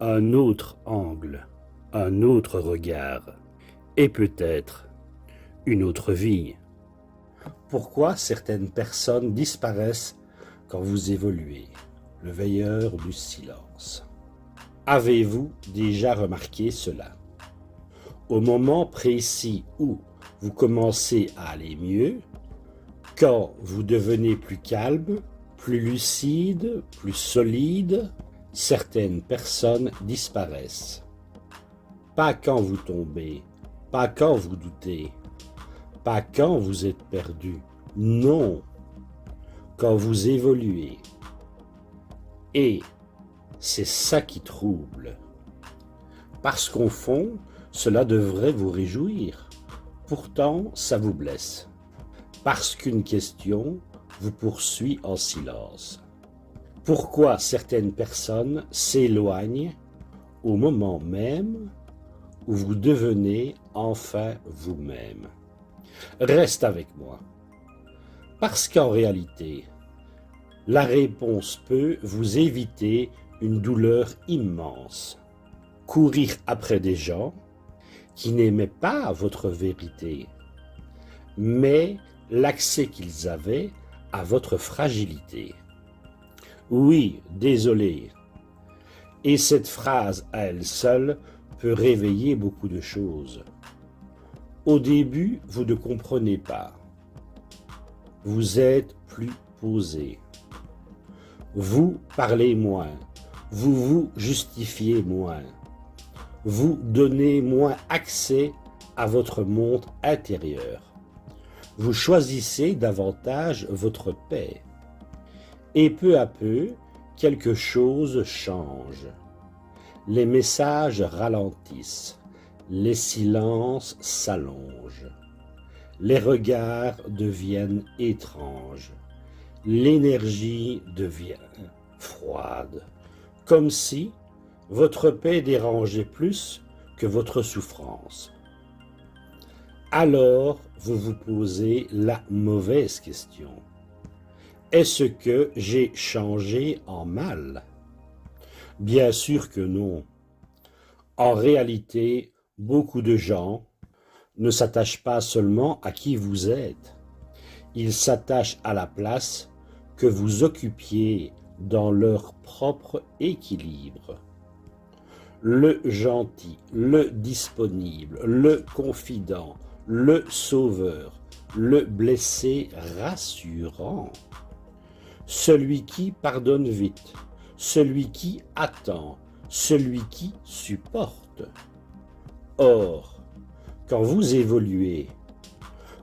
un autre angle, un autre regard, et peut-être une autre vie. Pourquoi certaines personnes disparaissent quand vous évoluez? Le veilleur du silence. Avez-vous déjà remarqué cela? Au moment précis où vous commencez à aller mieux, quand vous devenez plus calme, plus lucide, plus solide, certaines personnes disparaissent. Pas quand vous tombez, pas quand vous doutez, pas quand vous êtes perdu, non, quand vous évoluez. Et c'est ça qui trouble. Parce qu'au fond, cela devrait vous réjouir. Pourtant, ça vous blesse. Parce qu'une question vous poursuit en silence. Pourquoi certaines personnes s'éloignent au moment même où vous devenez enfin vous-même? Reste avec moi. Parce qu'en réalité, la réponse peut vous éviter une douleur immense. Courir après des gens qui n'aimaient pas votre vérité, mais l'accès qu'ils avaient à votre fragilité. Oui, désolé. Et cette phrase à elle seule peut réveiller beaucoup de choses. Au début, vous ne comprenez pas. Vous êtes plus posé. Vous parlez moins. Vous vous justifiez moins. Vous donnez moins accès à votre monde intérieur. Vous choisissez davantage votre paix. Et peu à peu, quelque chose change. Les messages ralentissent, les silences s'allongent, les regards deviennent étranges, l'énergie devient froide, comme si votre paix dérangeait plus que votre souffrance. Alors, vous vous posez la mauvaise question. Est-ce que j'ai changé en mal? Bien sûr que non. En réalité, beaucoup de gens ne s'attachent pas seulement à qui vous êtes. Ils s'attachent à la place que vous occupiez dans leur propre équilibre. Le gentil, le disponible, le confident, le sauveur, le blessé rassurant, celui qui pardonne vite, celui qui attend, celui qui supporte. Or, quand vous évoluez,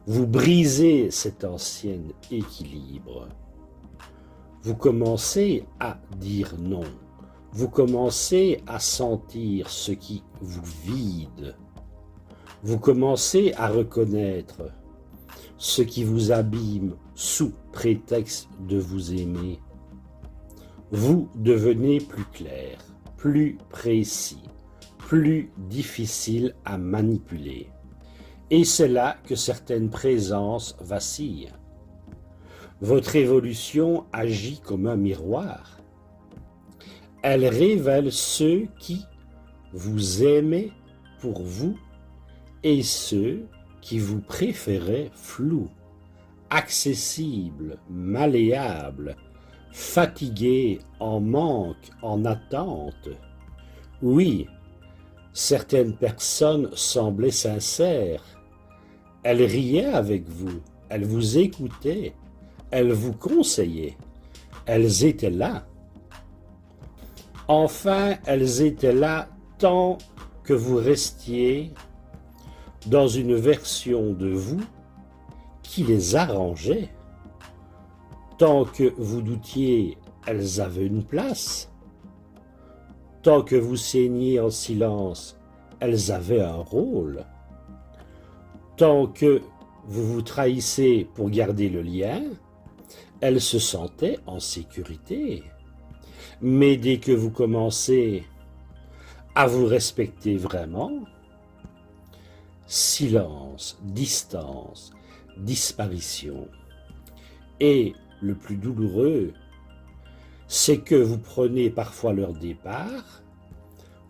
vous brisez cet ancien équilibre. Vous commencez à dire non. Vous commencez à sentir ce qui vous vide. Vous commencez à reconnaître ce qui vous abîme sous prétexte de vous aimer. Vous devenez plus clair, plus précis, plus difficile à manipuler. Et c'est là que certaines présences vacillent. Votre évolution agit comme un miroir. Elle révèle ceux qui vous aimaient pour vous et ceux qui vous préféraient flous, accessibles, malléables, fatigués, en manque, en attente. Oui, certaines personnes semblaient sincères. Elles riaient avec vous, elles vous écoutaient, elles vous conseillaient, elles étaient là. Enfin, elles étaient là tant que vous restiez dans une version de vous qui les arrangeait. Tant que vous doutiez, elles avaient une place. Tant que vous saigniez en silence, elles avaient un rôle. Tant que vous vous trahissez pour garder le lien, elles se sentaient en sécurité. Mais dès que vous commencez à vous respecter vraiment, silence, distance, disparition. Et le plus douloureux, c'est que vous prenez parfois leur départ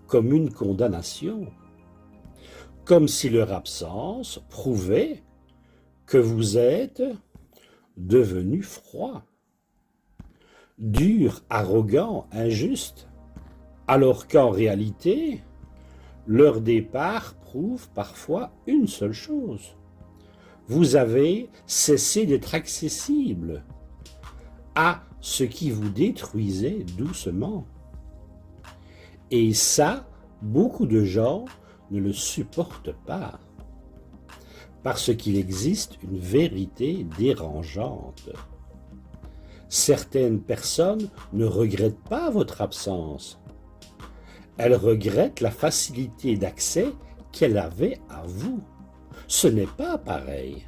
comme une condamnation, comme si leur absence prouvait que vous êtes devenu froid, dur, arrogant, injuste, alors qu'en réalité, leur départ prouve parfois une seule chose. Vous avez cessé d'être accessible à ce qui vous détruisait doucement. Et ça, beaucoup de gens ne le supportent pas, parce qu'il existe une vérité dérangeante. Certaines personnes ne regrettent pas votre absence. Elles regrettent la facilité d'accès qu'elles avaient à vous. Ce n'est pas pareil.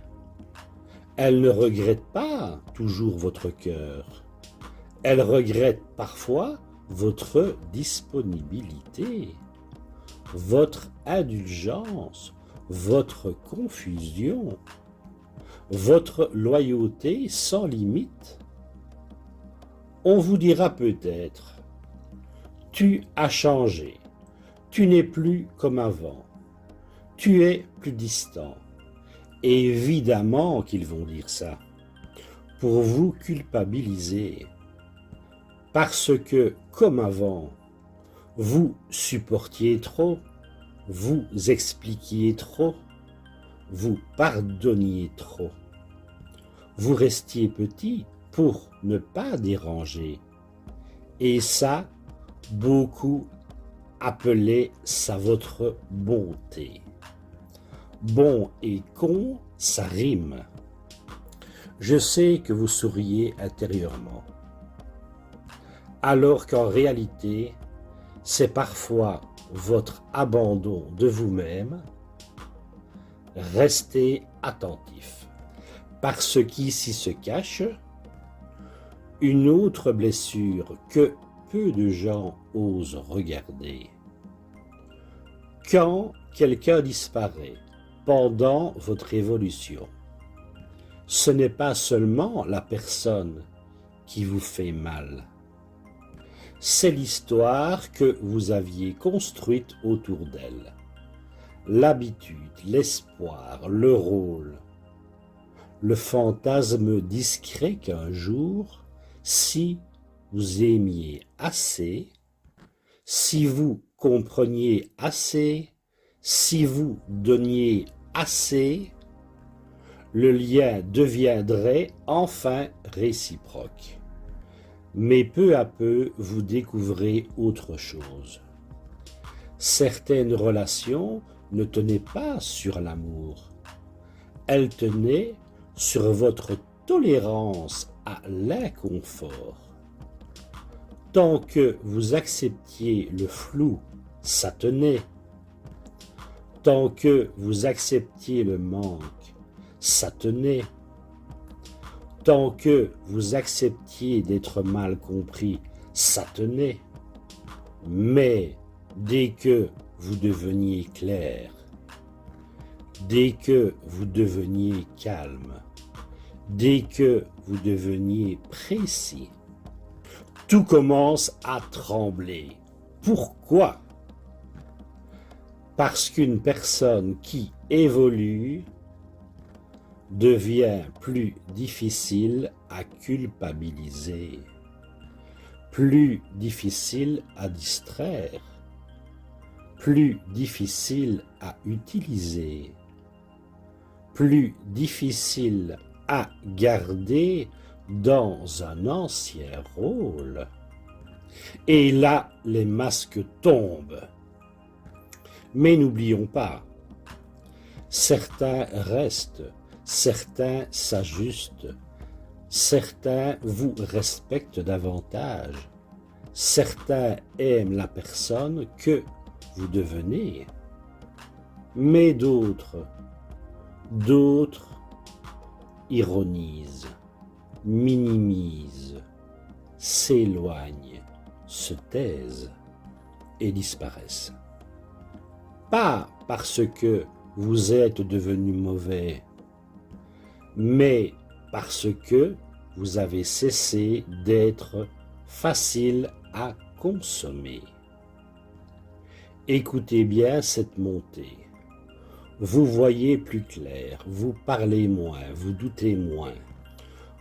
Elles ne regrettent pas toujours votre cœur. Elles regrettent parfois votre disponibilité, votre indulgence, votre confusion, votre loyauté sans limite. On vous dira peut-être, tu as changé, tu n'es plus comme avant, tu es plus distant. Et évidemment qu'ils vont dire ça, pour vous culpabiliser. Parce que, comme avant, vous supportiez trop, vous expliquiez trop, vous pardonniez trop. Vous restiez petit pour ne pas déranger. Et ça, beaucoup appelaient ça votre bonté. Bon et con, ça rime. Je sais que vous souriez intérieurement. Alors qu'en réalité, c'est parfois votre abandon de vous-même. Restez attentif, parce qu'ici se cache une autre blessure que peu de gens osent regarder. Quand quelqu'un disparaît pendant votre évolution, ce n'est pas seulement la personne qui vous fait mal. C'est l'histoire que vous aviez construite autour d'elle. L'habitude, l'espoir, le rôle, le fantasme discret qu'un jour, si vous aimiez assez, si vous compreniez assez, si vous donniez assez, le lien deviendrait enfin réciproque. Mais peu à peu, vous découvrez autre chose. Certaines relations ne tenaient pas sur l'amour. Elles tenaient sur votre tolérance à l'inconfort. Tant que vous acceptiez le flou, ça tenait. Tant que vous acceptiez le manque, ça tenait. Tant que vous acceptiez d'être mal compris, ça tenait. Mais dès que vous deveniez clair, dès que vous deveniez calme, dès que vous deveniez précis, tout commence à trembler. Pourquoi? Parce qu'une personne qui évolue devient plus difficile à culpabiliser, plus difficile à distraire, plus difficile à utiliser, plus difficile à garder dans un ancien rôle. Et là, les masques tombent. Mais n'oublions pas, certains restent, certains s'ajustent, certains vous respectent davantage, certains aiment la personne que vous devenez, mais d'autres ironisent, minimisent, s'éloignent, se taisent et disparaissent. Pas parce que vous êtes devenu mauvais, mais parce que vous avez cessé d'être facile à consommer. Écoutez bien cette montée. Vous voyez plus clair, vous parlez moins, vous doutez moins,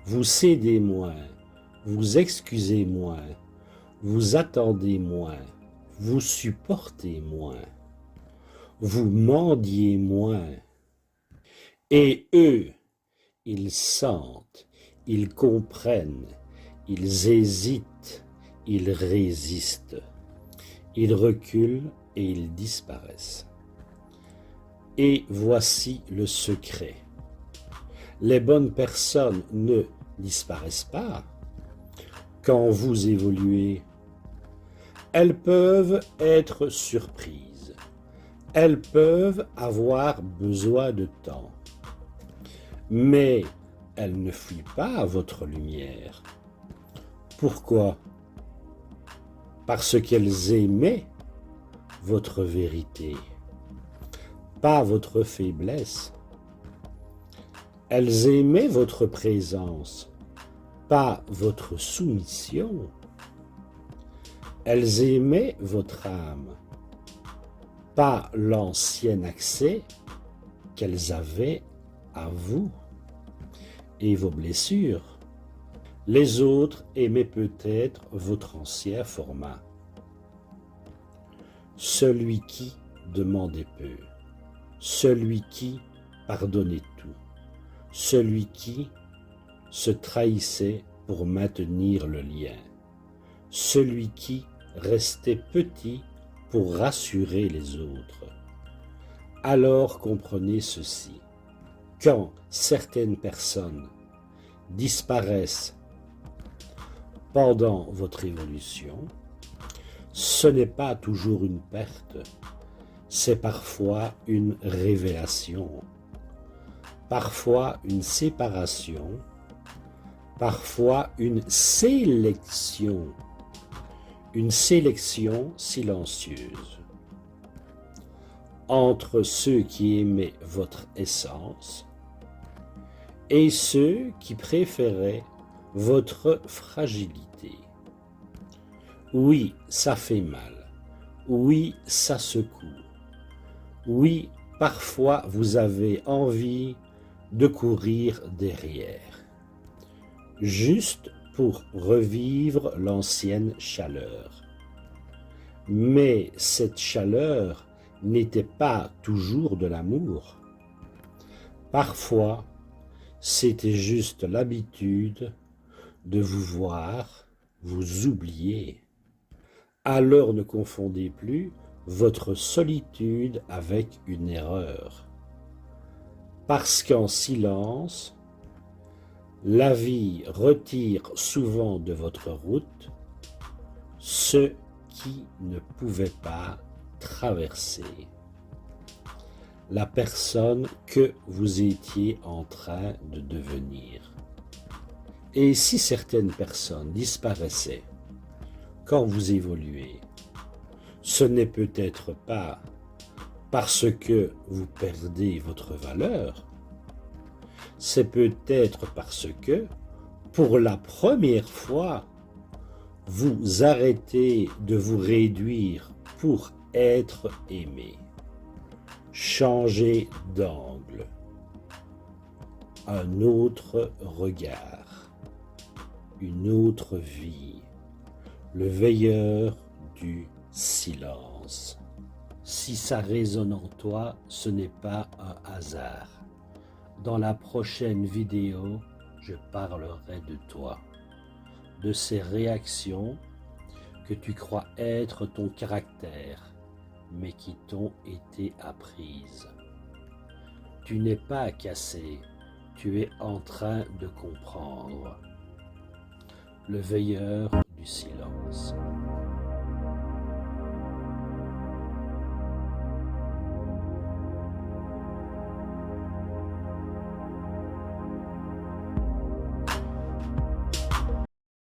vous cédez moins, vous excusez moins, vous attendez moins, vous supportez moins, vous mendiez moins. Et eux, ils sentent, ils comprennent, ils hésitent, ils résistent, ils reculent et ils disparaissent. Et voici le secret. Les bonnes personnes ne disparaissent pas quand vous évoluez. Elles peuvent être surprises. Elles peuvent avoir besoin de temps. Mais elles ne fuient pas votre lumière. Pourquoi? Parce qu'elles aimaient votre vérité, pas votre faiblesse. Elles aimaient votre présence, pas votre soumission. Elles aimaient votre âme, pas l'ancien accès qu'elles avaient à vous et vos blessures. Les autres aimaient peut-être votre ancien format. Celui qui demandait peu, celui qui pardonnait tout, celui qui se trahissait pour maintenir le lien, celui qui restait petit pour rassurer les autres. Alors comprenez ceci, quand certaines personnes disparaissent pendant votre évolution, ce n'est pas toujours une perte, c'est parfois une révélation, parfois une séparation, parfois une sélection silencieuse entre ceux qui aimaient votre essence et ceux qui préféraient votre fragilité. Oui, ça fait mal. Oui, ça secoue. Oui, parfois vous avez envie de courir derrière, juste pour revivre l'ancienne chaleur. Mais cette chaleur n'était pas toujours de l'amour. Parfois, c'était juste l'habitude de vous voir, vous oublier. Alors ne confondez plus votre solitude avec une erreur. Parce qu'en silence, la vie retire souvent de votre route ceux qui ne pouvaient pas traverser la personne que vous étiez en train de devenir. Et si certaines personnes disparaissaient quand vous évoluez, ce n'est peut-être pas parce que vous perdez votre valeur, c'est peut-être parce que, pour la première fois, vous arrêtez de vous réduire pour être aimé. Changez d'angle, un autre regard, une autre vie, le veilleur du silence. Si ça résonne en toi, ce n'est pas un hasard. Dans la prochaine vidéo, je parlerai de toi, de ces réactions que tu crois être ton caractère, mais qui t'ont été apprises. Tu n'es pas cassé, tu es en train de comprendre. Le veilleur du silence.